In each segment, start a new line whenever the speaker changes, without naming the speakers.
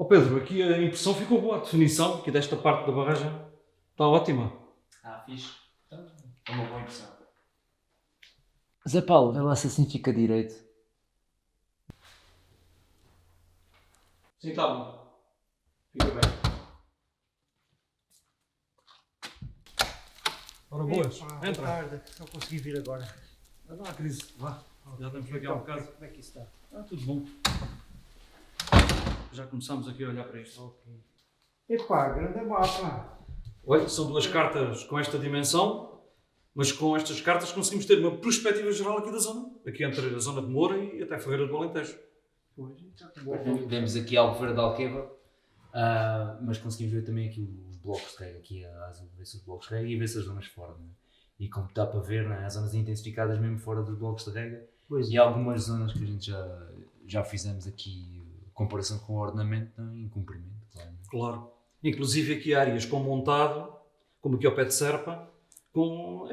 Ó Pedro, aqui a impressão ficou boa, a definição aqui desta parte da barragem está ótima.
Fixe. Então, é uma boa impressão.
Zé Paulo, vê lá se assim fica direito.
Sim, está bom. Fica bem. Ora boas,
Boa
entra.
tarde, só consegui vir agora.
Não há crise, vá. Já estamos aqui há um bocado.
Como é que isso está?
Tudo bom. Já começamos aqui a olhar para isto.
Ok. Epá, grande mapa.
Olha, são duas cartas com esta dimensão, mas com estas cartas conseguimos ter uma perspectiva geral aqui da zona. Aqui entre a zona de Moura e até Ferreira do Alentejo.
Pois, já que bom.
Vemos aqui Albufeira de Alqueva, mas conseguimos ver também aqui os blocos de rega, aqui a azul, ver se os blocos de rega e ver se as zonas fora. Né? E como dá para ver, né, as zonas intensificadas mesmo fora dos blocos de rega
Pois
e algumas zonas que a gente já fizemos aqui, comparação com o ordenamento, né, em cumprimento, claro. Né?
Claro. Inclusive aqui áreas com montado, como aqui ao pé de Serpa, com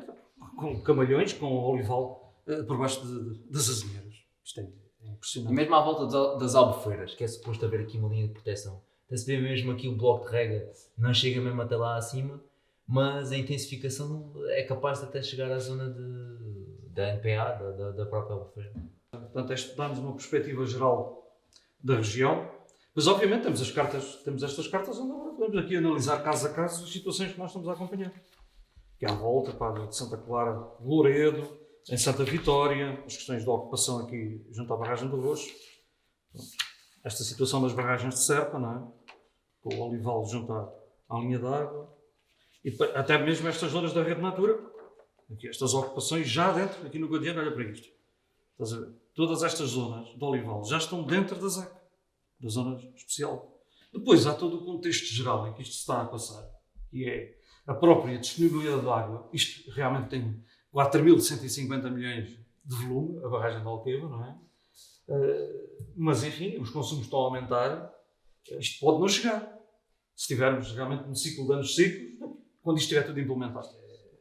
camalhões, com olival por baixo das azinheiras. Isto é
E
impressionante.
mesmo à volta das albufeiras, que é suposto haver aqui uma linha de proteção, até-se vê mesmo aqui o bloco de rega, não chega mesmo até lá acima, mas a intensificação é capaz de até chegar à zona da NPA, da própria albufeira.
Portanto, isto dá-nos uma perspectiva geral da região, mas obviamente temos estas cartas onde agora podemos aqui analisar caso a caso as situações que nós estamos a acompanhar. Aqui à volta, de Santa Clara, de Louredo, em Santa Vitória, as questões da ocupação aqui junto à barragem do Roxo. Esta situação das barragens de Serpa, não é? Com o olival junto à linha d'água. E até mesmo estas zonas da rede Natura. Aqui estas ocupações já dentro, aqui no Guadiana, olha para isto. Estás a ver? Todas estas zonas de olival já estão dentro da ZEC, da zona especial. Depois há todo o contexto geral em que isto se está a passar, que é a própria disponibilidade de água. Isto realmente tem 4.150 milhões de volume, a barragem de Alqueva, não é? Mas enfim, os consumos estão a aumentar, isto pode não chegar. Se estivermos realmente num ciclo de anos secos, quando isto estiver tudo implementado.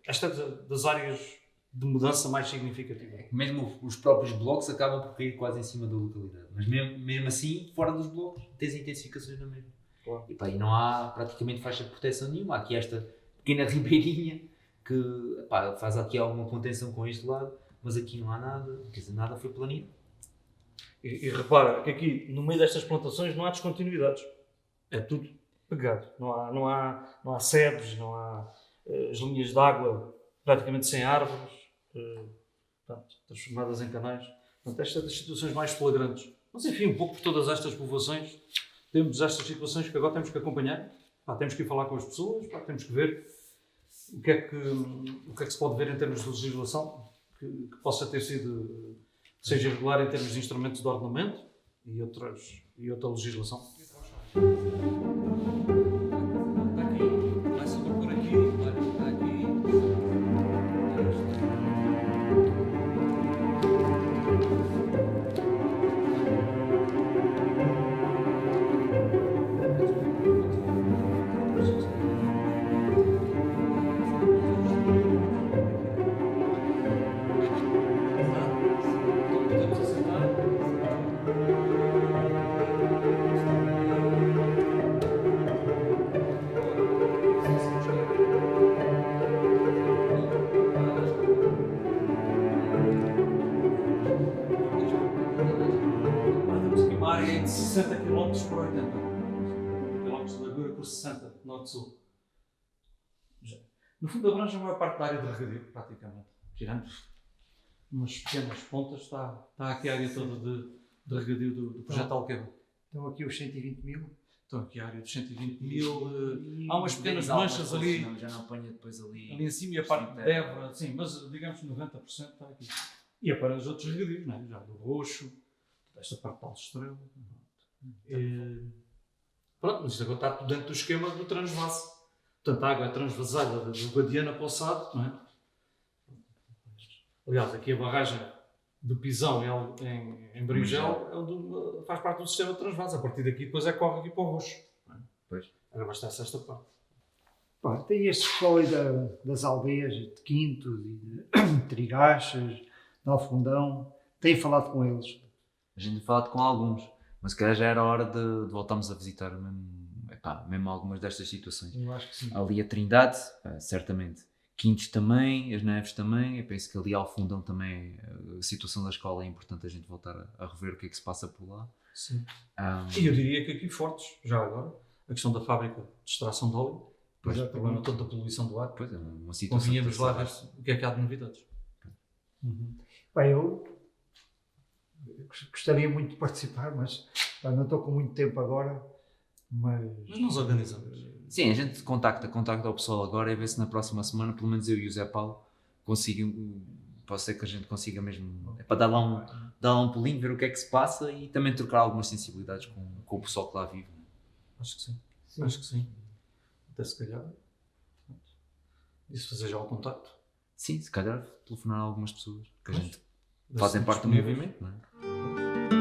Esta é das áreas de mudança mais significativa.
Mesmo os próprios blocos acabam por cair quase em cima da localidade, mas mesmo assim, fora dos blocos, tens intensificações na mesma.
Claro.
E pá, e não há praticamente faixa de proteção nenhuma. Há aqui esta pequena ribeirinha que pá, faz aqui alguma contenção com este lado, mas aqui não há nada, quer dizer, nada foi planido.
E repara que aqui, no meio destas plantações, não há descontinuidades. É tudo pegado. Não há sebes, não há as linhas de água praticamente sem árvores, portanto, transformadas em canais. Portanto, esta é das situações mais flagrantes. Mas enfim, um pouco por todas estas povoações, temos estas situações que agora temos que acompanhar. Temos que ir falar com as pessoas, temos que ver o que é que se pode ver em termos de legislação que possa ter sido, seja irregular em termos de instrumentos de ordenamento e outra legislação. Temos aqui uma área de 60 km por 80 km de largura por 60 norte-sul. No fundo, abrange a maior parte da área de regadio, praticamente. Tirando umas pequenas pontas, está aqui a área toda de regadio do projeto Alqueva.
Estão aqui os 120 mil.
Estão aqui a área dos 120 mil. Há umas pequenas manchas ali.
Não, já não apanha depois ali
Ali em cima e a parte de Évora, sim, mas digamos 90% está aqui. E é para os outros regadios, não é? Já do Roxo, esta parte da Alstrela. Pronto, mas isto agora está tudo dentro do esquema do transvase. Portanto, a água é transvasada do Guadiana para o Sado, não é? Aliás, aqui a barragem do Pisão em Bringel faz parte do sistema de transvase. A partir daqui depois corre aqui para o Roxo.
Pois.
Agora abastece esta parte.
Pá, tem este pessoal aí das aldeias de Quintos e de Trigachas, de Alfundão. Tem falado com eles.
A gente tem falado com alguns.
Mas se calhar já era hora de voltarmos a visitar mesmo algumas destas situações.
Eu acho que sim.
Ali a Trindade, certamente. Quintos também, as Neves também. Eu penso que ali ao Fundão também a situação da escola é importante a gente voltar a rever o que é que se passa por lá.
Sim.
Um,
E eu diria que aqui Fortes, já agora, a questão da fábrica de extração de óleo,
Pois,
o problema todo da poluição do ar,
pois é, uma situação.
convinha-vos lá ver o que é que há de novidades.
Bem, eu gostaria muito de participar, mas pá, não estou com muito tempo agora. Mas
nós organizamos.
Sim, a gente contacta o pessoal agora e ver se na próxima semana, pelo menos eu e o Zé Paulo, pode ser que a gente consiga mesmo, para dar lá um pulinho, ver o que é que se passa e também trocar algumas sensibilidades com o pessoal que lá vive.
Acho que sim.
sim.
Acho que sim. Até se calhar. Isso fazer já o contacto.
Sim, se calhar telefonar a algumas pessoas que a
Pois.
gente fazem parte do
Disponíveis.
movimento, não é?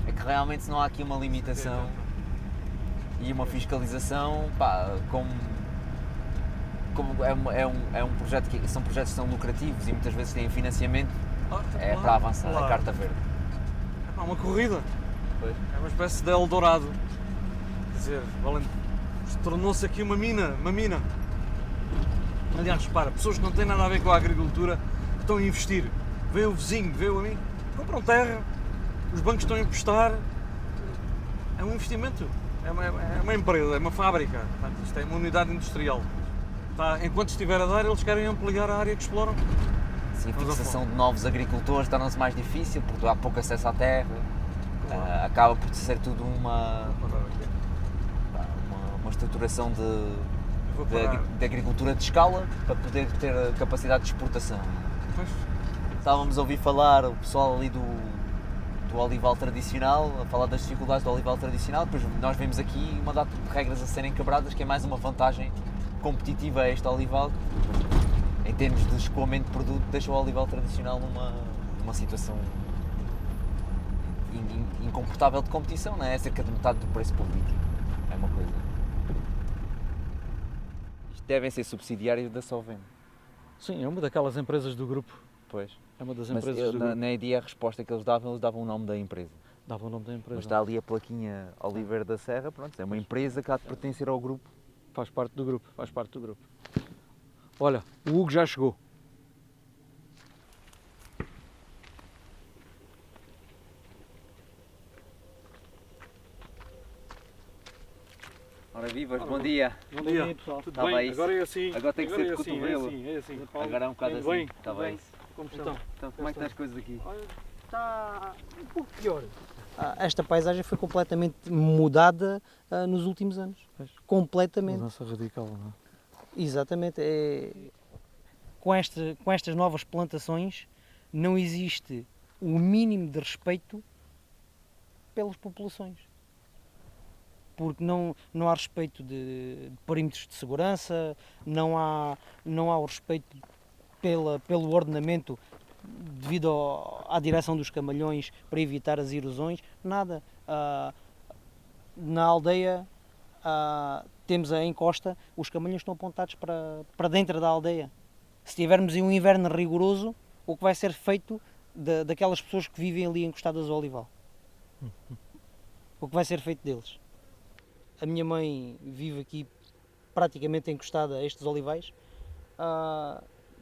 É que realmente se não há aqui uma limitação e uma fiscalização, pá, como é um projeto são projetos que são lucrativos e muitas vezes têm financiamento, é para avançar, a carta verde.
É uma corrida,
Pois.
é uma espécie de Eldorado. Quer dizer, tornou-se aqui uma mina. Aliás, repara, pessoas que não têm nada a ver com a agricultura estão a investir. Vê o vizinho, vê o amigo, compram terra, os bancos estão a emprestar. É um investimento, é uma empresa, é uma fábrica. Portanto, isto é uma unidade industrial. Tá, enquanto estiver a dar, eles querem ampliar a área que exploram.
Sim, a
Vamos a
fixação de novos agricultores torna-se mais difícil porque há pouco acesso à terra, acaba por ser tudo uma estruturação de agricultura de escala para poder ter capacidade de exportação.
Pois.
Estávamos a ouvir falar o pessoal ali do olival tradicional, a falar das dificuldades do olival tradicional, depois nós vemos aqui uma data de regras a serem quebradas, que é mais uma vantagem competitiva a este olival, em termos de escoamento de produto, deixa o olival tradicional numa situação incomportável de competição, não é? É cerca de metade do preço público, é uma coisa. Isto devem ser subsidiários da Sovem.
Sim, é uma daquelas empresas do grupo.
Pois.
É uma das
Mas
empresas do grupo.
na EDI a resposta que eles davam o nome da empresa.
Dava o nome da empresa.
Mas está ali a plaquinha Oliveira da Serra, pronto, é uma empresa que há de pertencer ao grupo.
Faz parte do grupo, faz parte do grupo. Olha, o Hugo já chegou.
Ora vivas, bom dia.
Bom dia,
pessoal.
tudo
Tá
bem?
bem.
Agora é assim.
Agora tem que ser de
é assim,
cotovelo.
É assim.
Agora é um bocado
Tudo
assim.
bem?
Está bem.
Como
Então,
Então, como é que estão as coisas aqui?
Está um pouco pior. Esta paisagem foi completamente mudada nos últimos anos. Completamente.
mudança radical, não é?
Exatamente. Com estas novas plantações não existe o mínimo de respeito pelas populações. Porque não há respeito de perímetros de segurança, não há o respeito pelo ordenamento devido à direção dos camalhões para evitar as erosões, nada. Na aldeia temos a encosta, os camalhões estão apontados para dentro da aldeia. Se tivermos um inverno rigoroso, o que vai ser feito daquelas pessoas que vivem ali encostadas ao olival? O que vai ser feito deles? A minha mãe vive aqui praticamente encostada a estes olivais.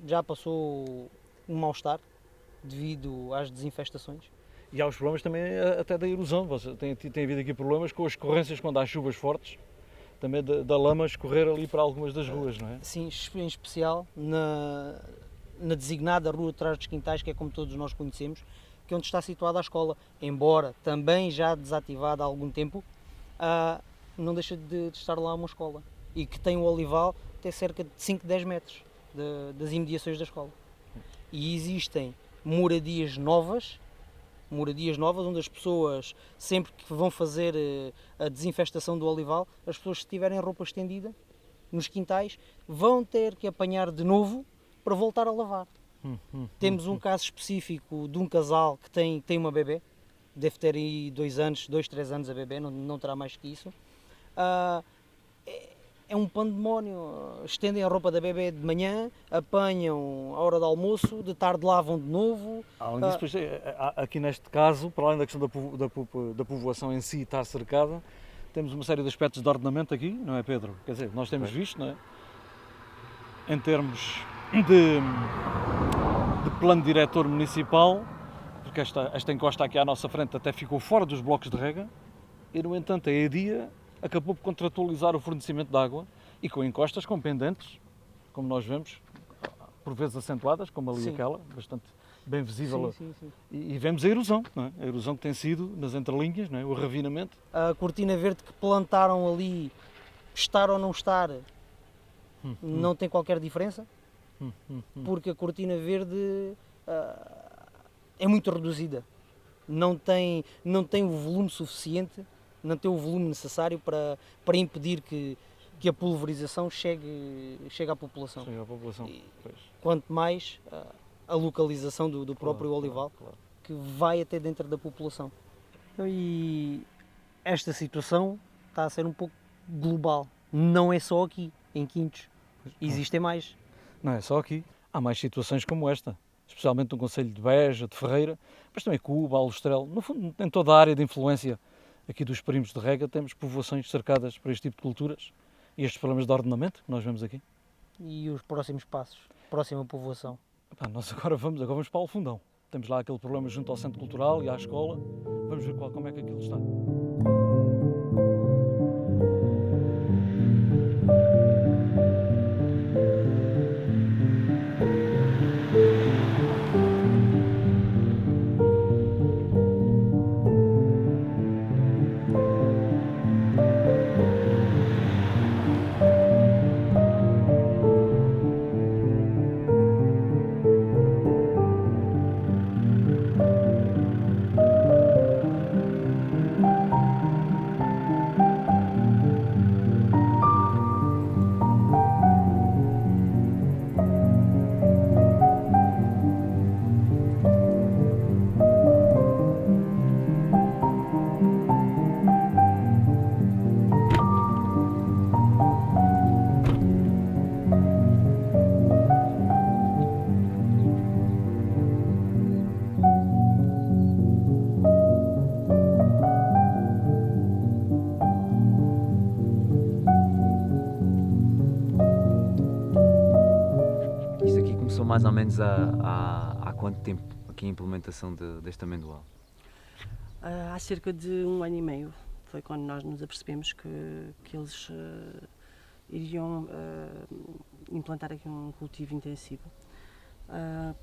Já passou um mal-estar devido às desinfestações.
E há os problemas também até da erosão. Tem havido aqui problemas com as escorrências quando há chuvas fortes, também da lama escorrer ali para algumas das ruas, não é?
Sim, em especial na designada Rua de Trás dos Quintais, que é como todos nós conhecemos, que é onde está situada a escola. Embora também já desativada há algum tempo, não deixa de estar lá uma escola. E que tem o olival até cerca de 5, 10 metros das imediações da escola. E existem moradias novas onde as pessoas, sempre que vão fazer a desinfestação do olival, as pessoas, se tiverem roupa estendida nos quintais, vão ter que apanhar de novo para voltar a lavar. Temos um caso específico de um casal que tem uma bebê, deve ter aí 2, 3 anos a bebê, não terá mais que isso. É um pandemónio. Estendem a roupa da bebê de manhã, apanham a hora do almoço, de tarde lavam de novo.
Além disso, pois, aqui neste caso, para além da questão da povoação em si estar cercada, temos uma série de aspectos de ordenamento aqui, não é, Pedro? Quer dizer, nós temos visto, não é? Em termos de plano diretor municipal, porque esta encosta aqui à nossa frente até ficou fora dos blocos de rega, e no entanto a EDIA acabou por contratualizar o fornecimento de água e com encostas com pendentes, como nós vemos, por vezes acentuadas, como ali aquela, bastante bem visível.
Sim.
E vemos a erosão, não é? A erosão que tem sido nas entrelinhas, não é? O revinamento.
A cortina verde que plantaram ali, estar ou não estar, não tem qualquer diferença, porque a cortina verde é muito reduzida, não tem o volume suficiente, não tem o volume necessário para impedir que a pulverização chegue à população.
Chega à população, pois.
Quanto mais a localização do próprio olival,
Claro.
que vai até dentro da população. E esta situação está a ser um pouco global, não é só aqui, em Quintos, existem mais.
Não é só aqui, há mais situações como esta, especialmente no concelho de Beja, de Ferreira, mas também Cuba, Alustrel, no fundo em toda a área de influência aqui dos perímetros de rega temos povoações cercadas por este tipo de culturas e estes problemas de ordenamento que nós vemos aqui.
E os próximos passos, próxima povoação?
Nós agora vamos para o Fundão. Temos lá aquele problema junto ao Centro Cultural e à escola, vamos ver como é que aquilo está.
Mais ou menos há quanto tempo aqui a implementação deste amendoal?
Há cerca de 1 ano e meio. Foi quando nós nos apercebemos que eles iriam implantar aqui um cultivo intensivo.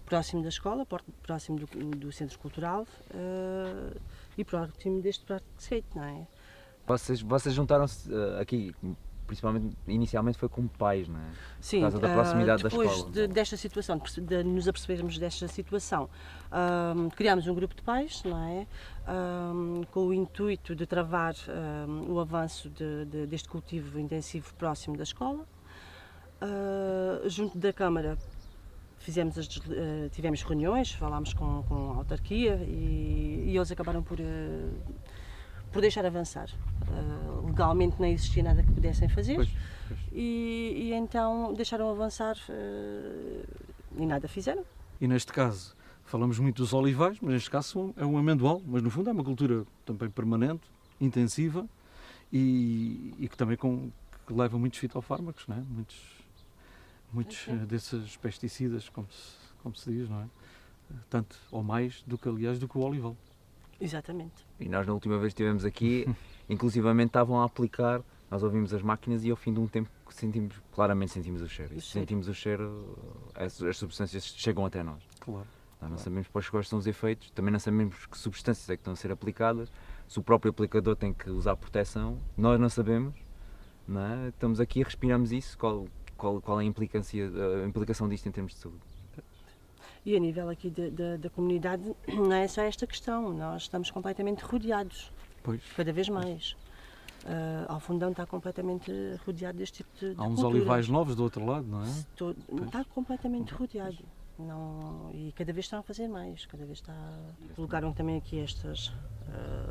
Próximo da escola, próximo do centro cultural e próximo deste parque de skate, não é?
Vocês juntaram-se aqui, principalmente, inicialmente foi como pais, não é?
Sim,
por causa da proximidade da escola.
depois desta situação, de nos apercebermos desta situação, criámos um grupo de pais, não é? Com o intuito de travar o avanço deste cultivo intensivo próximo da escola. Junto da Câmara tivemos reuniões, falámos com a autarquia e eles acabaram por deixar avançar. Legalmente não existia nada que pudessem fazer.
Pois.
E então deixaram avançar e nada fizeram.
E neste caso, falamos muito dos olivais, mas neste caso é um amendoal, mas no fundo é uma cultura também permanente, intensiva e que também que leva muitos fitofármacos, não é? Muitos desses pesticidas, como se diz, não é? Tanto ou mais do que, aliás, do que o olival.
Exatamente.
E nós na última vez que estivemos aqui, inclusivamente estavam a aplicar, nós ouvimos as máquinas e ao fim de um tempo claramente sentimos o cheiro. E se sentimos o cheiro, as substâncias chegam até nós.
Claro.
Nós não sabemos quais são os efeitos, também não sabemos que substâncias é que estão a ser aplicadas, se o próprio aplicador tem que usar proteção, nós não sabemos, não é? Estamos aqui e respiramos isso, qual é a implicação disto em termos de saúde?
E a nível aqui da comunidade, não é só esta questão, nós estamos completamente rodeados,
Pois.
cada vez mais. Ao Fundão está completamente rodeado deste tipo de
Há uns
cultura.
olivais novos do outro lado, não é?
Está completamente rodeado. Não, e cada vez estão a fazer mais, cada vez colocaram também aqui estas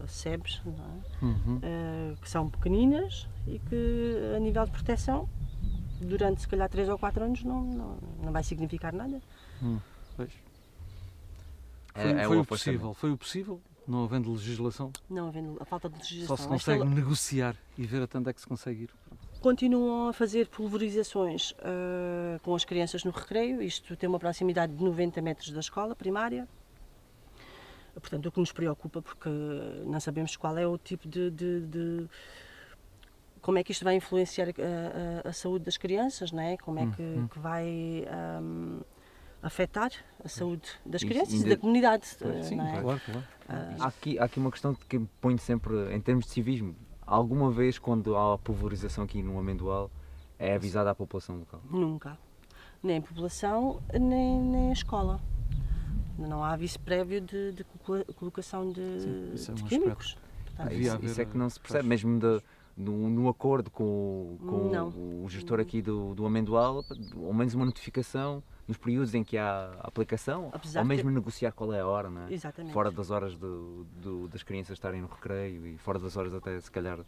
sebes, não é? Que são pequeninas e que a nível de proteção, durante se calhar 3 ou 4 anos não vai significar nada.
Pois.
É
Foi
um
o possível, foi o possível, não havendo legislação.
Não havendo a falta de legislação.
Só se consegue negociar e ver até onde é que se consegue ir.
Continuam a fazer pulverizações com as crianças no recreio, isto tem uma proximidade de 90 metros da escola primária. Portanto, o que nos preocupa, porque não sabemos qual é o tipo de como é que isto vai influenciar a saúde das crianças, não é? Como é que vai afetar a saúde das crianças e da comunidade.
Sim,
não é?
claro.
Há aqui uma questão que ponho sempre, em termos de civismo, alguma vez quando há pulverização aqui no amendoal, é avisada à população local?
Nunca. Nem a população, nem a escola. Não há aviso prévio de colocação de
isso é um
químicos. Portanto,
Isso é que não se percebe, mesmo no acordo com o gestor aqui do amendoal, ao menos uma notificação nos períodos em que há aplicação,
Apesar
ou mesmo
que-
negociar qual é a hora, não é?
Exatamente.
Fora das horas das crianças estarem no recreio e fora das horas até, se calhar,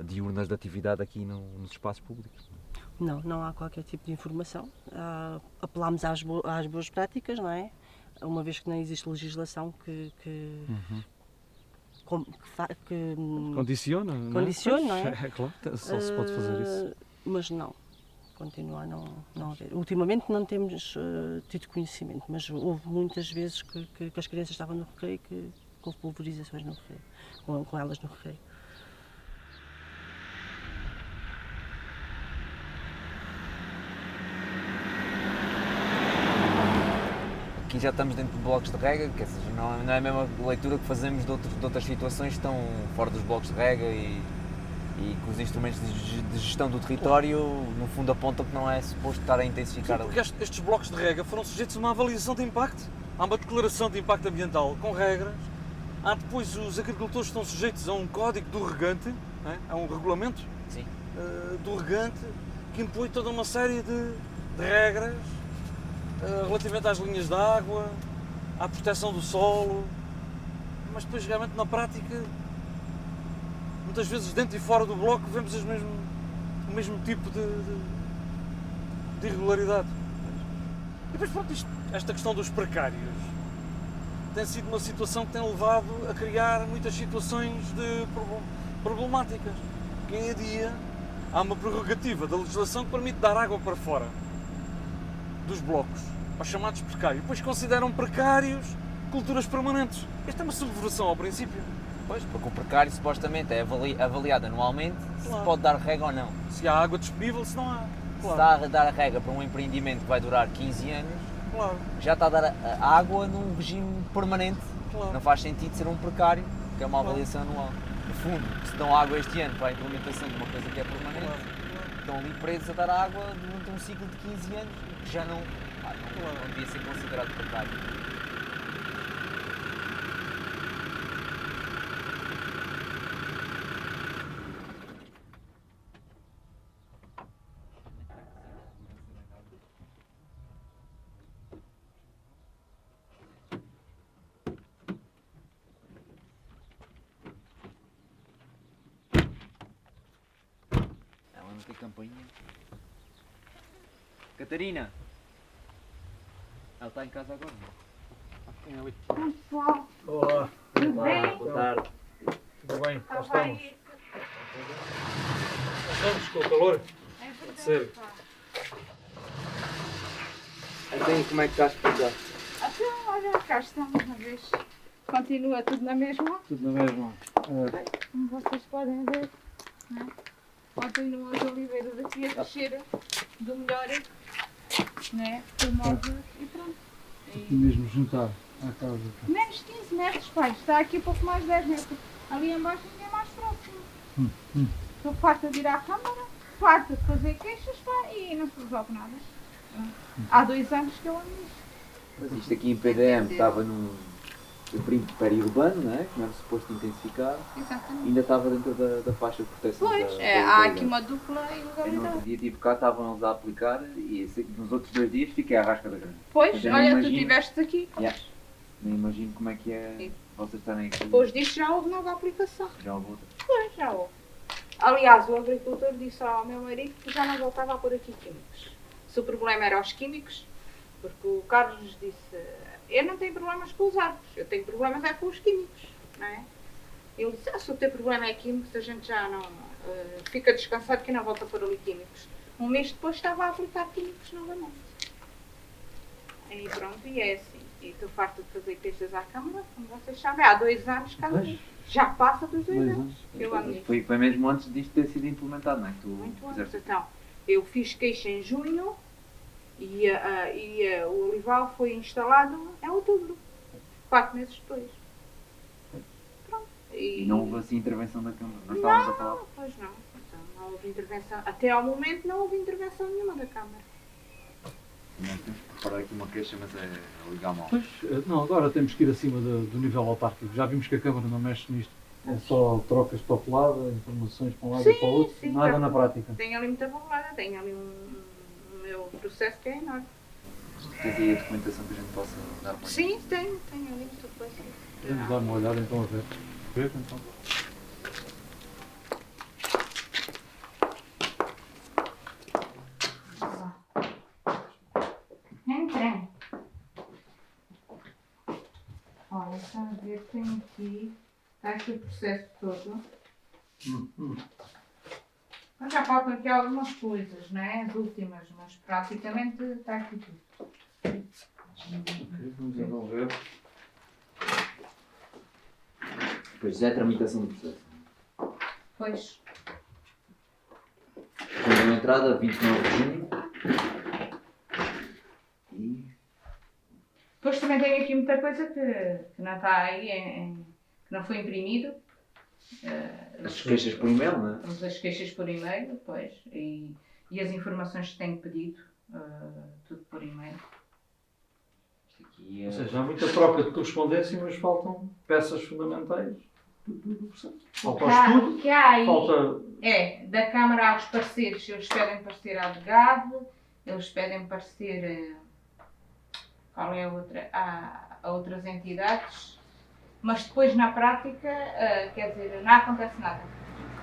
diurnas de atividade aqui nos espaços públicos.
Não há qualquer tipo de informação. Apelamos às boas práticas, não é? Uma vez que não existe legislação que
Condiciona,
Condiciona, não é?
É claro, só se pode fazer isso.
Mas não, continua a não haver. Ultimamente não temos tido conhecimento, mas houve muitas vezes que as crianças estavam no recreio que houve pulverizações no recreio, com elas no recreio.
Aqui já estamos dentro de blocos de rega, que não é a mesma leitura que fazemos de outras situações que estão fora dos blocos de rega e que os instrumentos de gestão do território, no fundo, apontam que não é suposto estar a intensificar ali.
Porque estes blocos de rega foram sujeitos a uma avaliação de impacto. Há uma declaração de impacto ambiental com regras. Há depois os agricultores estão sujeitos a um código do regante, não é? A um regulamento
Sim.
do regante que impõe toda uma série de regras relativamente às linhas de água, à proteção do solo, mas depois realmente na prática, muitas vezes dentro e fora do bloco, vemos o mesmo tipo de irregularidade. E depois pronto, esta questão dos precários tem sido uma situação que tem levado a criar muitas situações problemáticas. Quem a dia há uma prerrogativa da legislação que permite dar água para fora dos blocos, aos chamados precários. Depois consideram precários culturas permanentes. Esta é uma subversão ao princípio.
Pois, porque o precário supostamente é avaliado anualmente se
Claro.
pode dar rega ou não.
Se há água disponível, se não há.
Se
Claro,
está a dar rega para um empreendimento que vai durar 15 anos,
claro,
já está a dar a água num regime permanente.
claro.
Não faz sentido ser um precário, que é uma
Claro.
avaliação anual. No fundo, se dão água este ano para a implementação de uma coisa que é permanente,
Claro.
estão ali presos a dar água durante um ciclo de 15 anos, que já não devia ser considerado precário. Ela não tem campainha. Catarina! Ela está em casa agora, não?
Pessoal,
Olá,
tudo bem?
Boa tarde.
tudo bem? Cá
Estava
estamos.
aí.
Estamos com o calor?
É verdade,
Sério?
pá.
Então, como é que estás por cá?
Então, olha, cá estamos uma vez. Continua tudo na mesma,
Tudo na mesma.
como vocês podem ver. Né? Continuam as oliveiras aqui a crescer do melhor, né? Formosas e pronto. E
Mesmo juntar à casa.
menos 15 metros, pai. Está aqui pouco mais 10 metros. Ali embaixo ninguém é mais próximo. Estou farta de ir à câmara, farta de fazer queixas, pá, e não se resolve nada. Há 2 anos que eu ando nisto.
Mas isto aqui em PDM estava num brinco periurbano, não é? Que não era suposto intensificar.
Exatamente.
Ainda estava dentro da faixa de proteção.
Pois,
da
há aqui
ilegalidade.
uma dupla
Eu no
ilegalidade.
outro dia estive cá, estavam-nos a aplicar e nos outros 2 dias fiquei à rasca da grande.
Pois,
Mas eu nem
olha, tu
imagino.
estiveste aqui.
Yeah. Nem imagino como é que é vocês estarem aqui.
Depois disto já houve nova aplicação.
Já houve outra.
Pois, já houve. Aliás, o agricultor disse ao meu marido que já não voltava a pôr aqui químicos. Se o problema era os químicos, porque o Carlos disse, eu não tenho problemas com os árvores, eu tenho problemas é com os químicos, não é? Ele disse, se o teu problema é químicos, a gente já não fica descansado que não volta a pôr ali químicos. Um mês depois estava a aplicar químicos novamente. E pronto, e é assim. E estou farta de fazer queixas à Câmara, como vocês sabem, há 2 anos que ando nisto. Já passa dos 2 anos. Eu ando nisto.
Foi mesmo antes disto ter sido implementado, não é? Que tu
Muito antes.
fizeste.
Então, eu fiz queixa em junho e o olival foi instalado em outubro, 4 meses depois. Pronto.
E não houve assim intervenção da Câmara. Nós estávamos a falar.
Pois não. Então, não houve intervenção. Até ao momento não houve intervenção nenhuma da Câmara.
Nós temos que preparar aqui uma queixa, mas é ligar mal.
Pois, não, agora temos que ir acima do nível autárquico. Já vimos que a Câmara não mexe nisto. É só trocas papelada, informações para um lado e para o outro,
sim,
nada
tá.
na prática.
Tenho ali muita bolada, tenho ali um meu processo que é enorme.
Tens aí a documentação que a gente possa dar para
Sim, tenho ali muita coisa.
Podemos dar uma olhada então a ver. Ver então.
Entrem. Olha, está a ver, tenho aqui, está aqui o processo todo. Mas já faltam aqui algumas coisas, não é? As últimas, mas praticamente está aqui tudo.
Vamos então ver.
Depois já é a tramitação do processo.
Pois,
Temos uma entrada 29 de junho. E
depois também tenho aqui muita coisa que não está aí, que não foi imprimido.
as queixas por e-mail, não é?
Temos as queixas por e-mail, pois, e as informações que tenho pedido, tudo por e-mail.
Isto aqui é...
Ou seja, há muita troca de correspondência, mas faltam peças fundamentais do processo. Falta o estudo,
Que há aí,
falta.
da Câmara aos pareceres, eles pedem parecer advogado, eles pedem parecer, qual é a outra? A outras entidades, mas depois na prática, quer dizer, não acontece nada.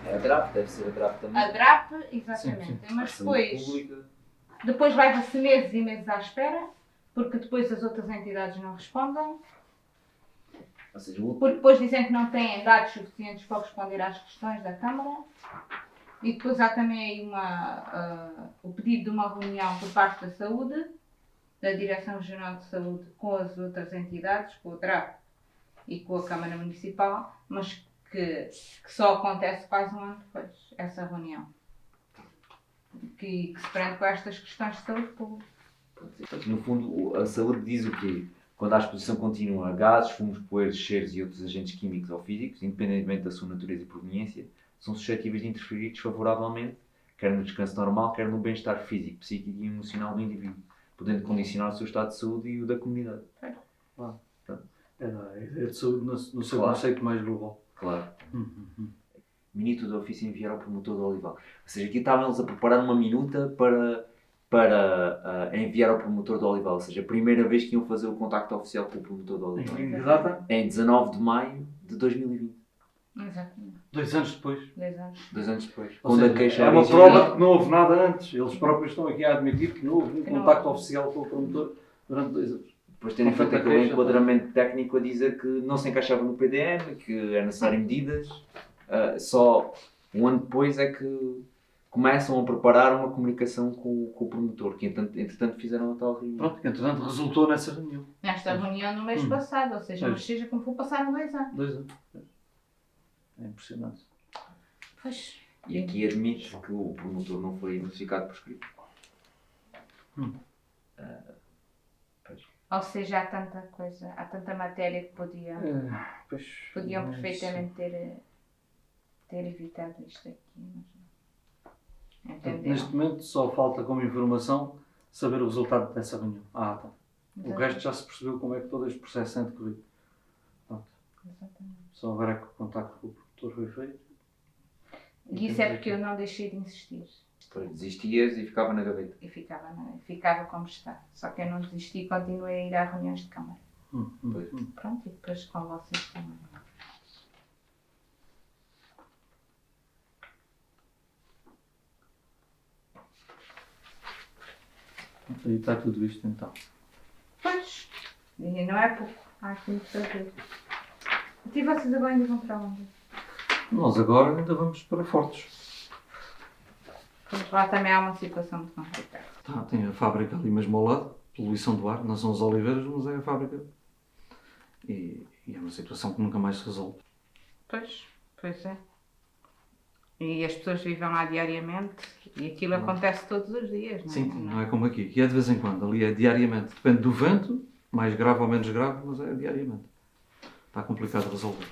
É a DRAP, deve ser a DRAP também.
A DRAP, exatamente,
Sim,
mas
A saúde
depois,
pública.
depois leva-se meses e meses à espera, porque depois as outras entidades não respondem,
Ou seja, o
porque depois dizem que não têm dados suficientes para responder às questões da Câmara. E depois há também aí o pedido de uma reunião por parte da Saúde, da Direção Regional de Saúde, com as outras entidades, com o DRAP e com a Câmara Municipal, mas que só acontece quase um ano depois, essa reunião. Que se prende com estas questões de saúde pública.
No fundo, a saúde diz o quê? Quando a exposição contínua a gases, fumos, poeiros, cheiros e outros agentes químicos ou físicos, independentemente da sua natureza e proveniência, são suscetíveis de interferir desfavoravelmente, quer no descanso normal, quer no bem-estar físico, psíquico e emocional do indivíduo, podendo condicionar o seu estado de saúde e o da comunidade.
É de saúde no seu
Claro.
conceito mais global.
Claro. Minuto do ofício enviar ao promotor do Olival. Ou seja, aqui estavam eles a preparar uma minuta para enviar ao promotor do Olival. Ou seja, a primeira vez que iam fazer o contacto oficial com o promotor do Olival.
Em que data?
Em 19 de maio de 2020.
Exatamente.
2 anos depois.
10 anos.
2 anos depois.
Ou
Quando
seja,
a queixa
é uma
original-
prova de que não houve nada antes. Eles próprios estão aqui a admitir que não houve um
Que não
contacto
houve.
oficial com o promotor durante 2 anos.
depois terem feito aquele enquadramento técnico a dizer que não se encaixava no PDM, que é necessário medidas, só um ano depois é que começam a preparar uma comunicação com o promotor, que entretanto fizeram a tal reunião.
Pronto, que entretanto resultou nessa reunião.
Nesta reunião no mês passado, ou seja, mas seja como for, passaram 2 anos.
2 anos. É impressionante.
Pois.
E aqui admite que o promotor não foi notificado por escrito.
Ou seja, há tanta coisa, há tanta matéria que podiam perfeitamente ter evitado isto aqui. Mas entendeu?
Neste momento só falta como informação saber o resultado dessa reunião. Tá. O resto já se percebeu como é que todo este processo é decorrido.
Exatamente.
Só agora é que o contacto com o produtor foi feito.
E isso é porque eu não deixei de insistir.
Depois desistias e ficava na gaveta.
E ficava como está. Só que eu não desisti e continuei a ir a reuniões de Câmara. Pronto, e depois com vocês também.
Aí está tudo isto então.
Pois, e não é pouco. Há aqui muito fazer. E vocês agora ainda vão para onde?
Nós agora ainda vamos para Fortes.
Pois lá também há uma situação muito complicada.
Tem a fábrica ali mesmo ao lado, poluição do ar, não são as oliveiras, mas é a fábrica. E é uma situação que nunca mais se resolve.
Pois é. E as pessoas vivem lá diariamente e aquilo acontece todos os dias, não é?
Sim, não é como aqui. Que é de vez em quando, ali é diariamente. Depende do vento, mais grave ou menos grave, mas é diariamente. Está complicado de resolver.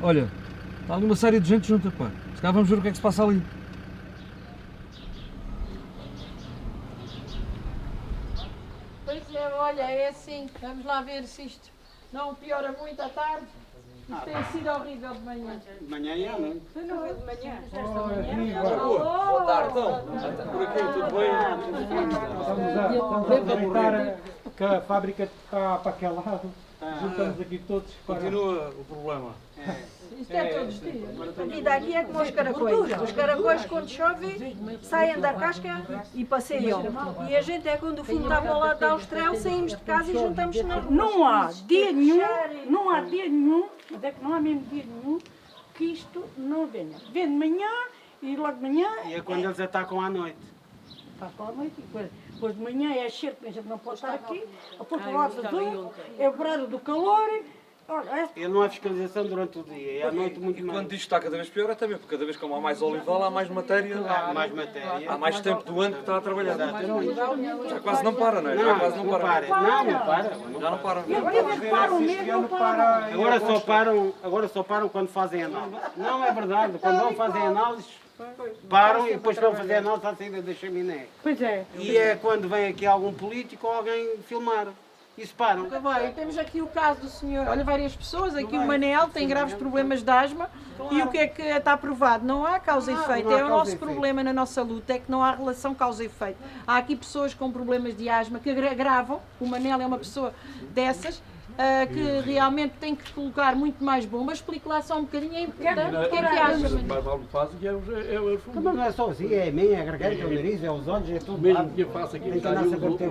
Olha, está ali uma série de gente junta, pá. Se calhar vamos ver o que é que se passa ali.
Pois é, olha, é assim, vamos lá ver se isto não piora muito à tarde. Isto tem sido horrível de manhã.
De manhã e à noite.
Não é de manhã, esta
Boa tarde, então. Por aqui, tudo bem?
Estamos a aproveitar que a fábrica está para aquele lado. Juntamos aqui todos.
Continua o problema.
Isto é todos os dias.
A vida aqui é como os caracóis. Os caracóis, quando chove, saem da casca e passeiam. E a gente é quando o fumo está para o lado da Austrália, saímos de casa e juntamos-nos na rua.
Não há dia nenhum, mas é que não há mesmo dia nenhum que isto não venha. Vem de manhã e logo de manhã.
E é quando eles atacam à noite.
Atacam à noite e depois de manhã é cerco, a gente não pode estar aqui. Depois do lado azul, é o verão do calor. Olha,
E não há fiscalização durante o dia, e à noite muito
E quando
mais.
isto está cada vez pior é também, porque cada vez como há mais olival, há mais matéria,
Há mais matéria.
há mais tempo do ano que está a trabalhar.
Exatamente.
Já quase não para, não é? Já quase não para.
Não para.
Já não para.
eles param mesmo, não param.
Agora só param quando fazem análise. Não é verdade, quando vão fazer análise, param e depois vão fazer análise à saída da chaminé.
Pois é.
E é quando vem aqui algum político ou alguém filmar. Isso param.
Temos aqui o caso do senhor, olha, várias pessoas, aqui o Manel tem graves problemas de asma e o que é que está provado? Não há causa e efeito,
não há
é o
causa
nosso
e efeito.
problema na nossa luta, é que não há relação causa e efeito. Há aqui pessoas com problemas de asma que agravam, o Manel é uma pessoa dessas, que realmente tem que colocar muito mais bombas, explique lá só um bocadinho, é importante, o que é que acha?
Mas não é só assim, é a minha, é a garganta, é o nariz, é os olhos, é tudo. Mesmo que eu faça aqui, tem que andar sempre a ter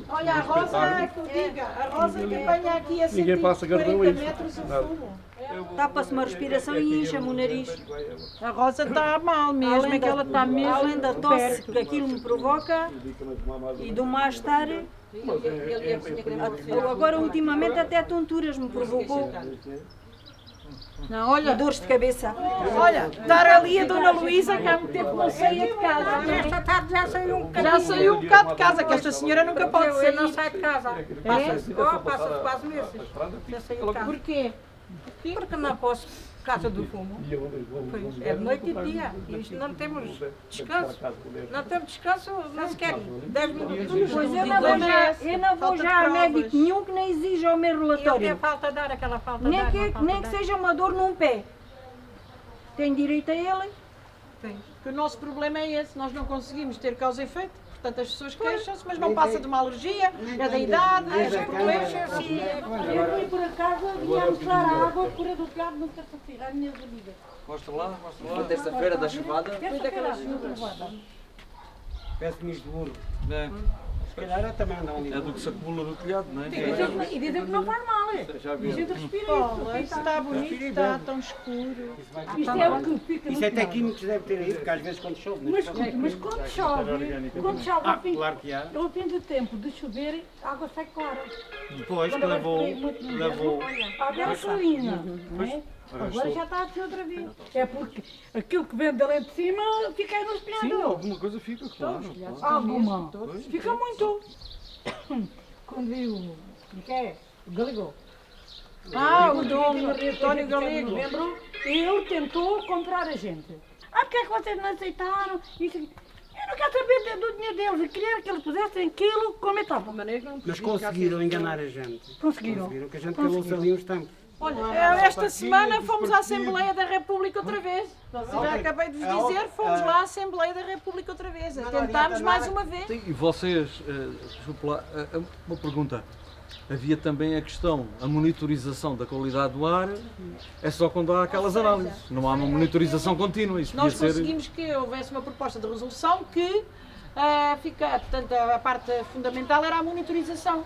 Olha, a Rosa, que eu diga, a Rosa que apanha aqui a 140 metros o fumo.
Tapa-se uma respiração e incha-me o nariz.
A Rosa está mal mesmo,
Além
é que ela está mesmo
Além da tosse
perto.
que aquilo me provoca e do mal-estar. Agora, ultimamente, até tonturas me provocou.
Não, olha,
Dores de cabeça.
olha, estar ali a Dona Luísa que há muito tempo não saía de casa.
Esta tarde já saiu um bocadinho.
Já saiu um bocado de casa, que esta senhora nunca pode
Eu
sair.
não saio de casa. Passa quase meses. Já saí de casa.
Porquê?
Porque não posso, por causa do fumo. Pois, é de noite e de dia. E isto não temos descanso. Não temos descanso, não sequer 10 minutos. Pois eu não vou já a médico nenhum que nem exija o meu relatório.
Ele falta dar aquela falta
Nem que seja uma dor num pé. Tem direito a ele.
Porque o nosso problema é esse, nós não conseguimos ter causa e efeito. Portanto, as pessoas queixam-se, mas não passa de uma alergia, é da idade, é dos problemas.
Eu fui por acaso a mostrar a água por do telhado no terça-feira, a minha amiga.
Mostra lá, mostra
Na
lá.
terça-feira da chuvada.
Foi daquela chuva.
Peço-me de burro.
É,
Se calhar eu também não
é do que se acumula do telhado, não é?
E dizem que não faz mal.
Já vi.
A gente respira
Olha, isso está bonito, está tão escuro.
Isto é o que fica no
Isso é até
final.
químicos deve ter aí, porque às vezes quando chove.
Mas quando chove,
Claro que há.
ao fim do tempo de chover, a água sai clara.
Depois que levou.
A gasolina, não é? Agora já está assim outra vez. É porque aquilo que vem dali de cima fica aí no
Sim,
espelhador.
alguma coisa fica, claro.
Alguma. Fica muito. Quando viu o Galegou.
O Dom António Galego.
Ele tentou comprar a gente. Porque é que vocês não aceitaram? Isso aqui. Eu não quero saber do dinheiro deles. Eu queria que eles pusessem aquilo como estava.
Mas conseguiram enganar a gente.
Conseguiram.
Conseguiram que a gente calou-se ali uns tempos.
Olha, esta semana fomos à Assembleia da República outra vez. Já acabei de vos dizer, fomos lá à Assembleia da República outra vez. Tentámos mais uma vez.
Sim, e vocês, desculpe lá, uma pergunta. Havia também a questão, a monitorização da qualidade do ar, é só quando há aquelas análises. Não há uma monitorização contínua. Isso
Nós
podia ser.
conseguimos que houvesse uma proposta de resolução que portanto, a parte fundamental era a monitorização.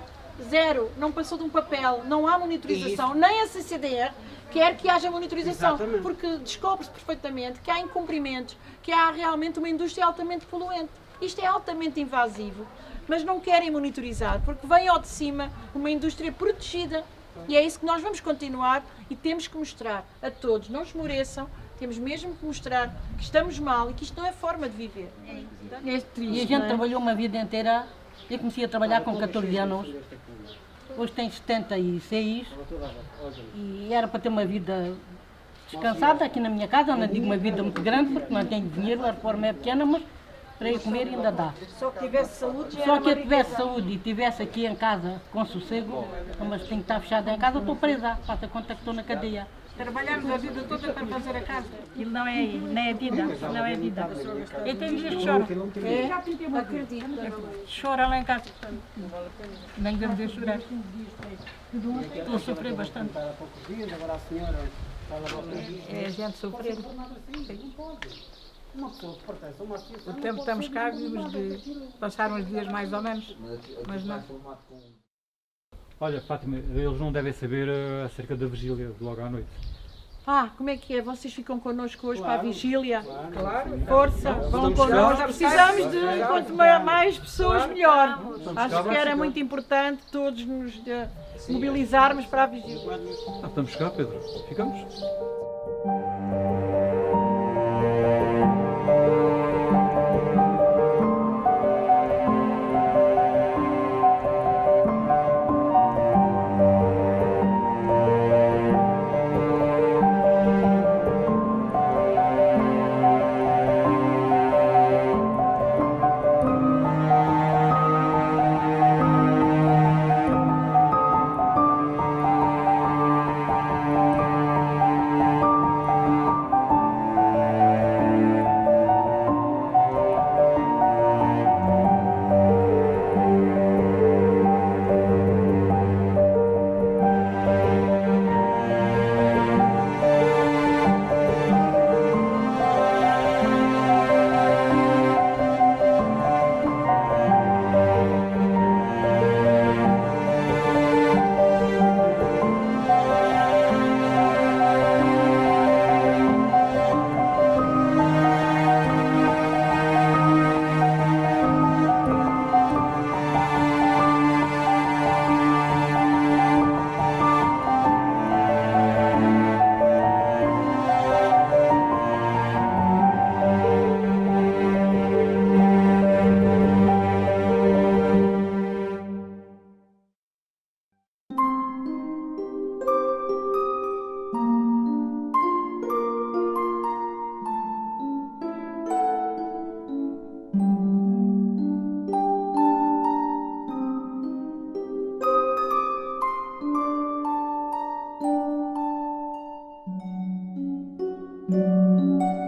Zero, não passou de um papel, não há monitorização, nem a CCDR quer que haja monitorização,
Exatamente.
porque descobre-se perfeitamente que há incumprimentos, que há realmente uma indústria altamente poluente. Isto é altamente invasivo, mas não querem monitorizar, porque vem ao de cima uma indústria protegida. E é isso que nós vamos continuar e temos que mostrar a todos, não esmoreçam, temos mesmo que mostrar que estamos mal e que isto não é forma de viver.
E a gente trabalhou uma vida inteira. Eu comecei a trabalhar com 14 anos. Hoje tenho 76 e era para ter uma vida descansada aqui na minha casa. Não digo uma vida muito grande porque não tenho dinheiro, a reforma é pequena, mas para ir comer ainda dá.
Só que tivesse saúde,
Só que eu tivesse saúde e estivesse aqui em casa com sossego, mas tenho que estar fechada em casa, eu estou presa. Faça conta que estou na cadeia.
trabalhamos a vida toda para fazer a casa.
Aquilo não é vida, não é vida. Eu tenho dias que choro. Chora lá em casa. Nem devemos ver chorar. Estou a sofrer bastante. É a gente sofrer.
O tempo estamos cá, vimos de passar uns dias mais ou menos, mas não.
Olha, Fátima, eles não devem saber acerca da vigília de logo à noite.
Ah, como é que é? Vocês ficam connosco hoje para a vigília? Claro. Força, vão connosco. Precisamos de quanto mais pessoas, melhor. Acho que era muito importante todos nos mobilizarmos para a vigília.
Estamos cá, Pedro. Ficamos?
Obrigado.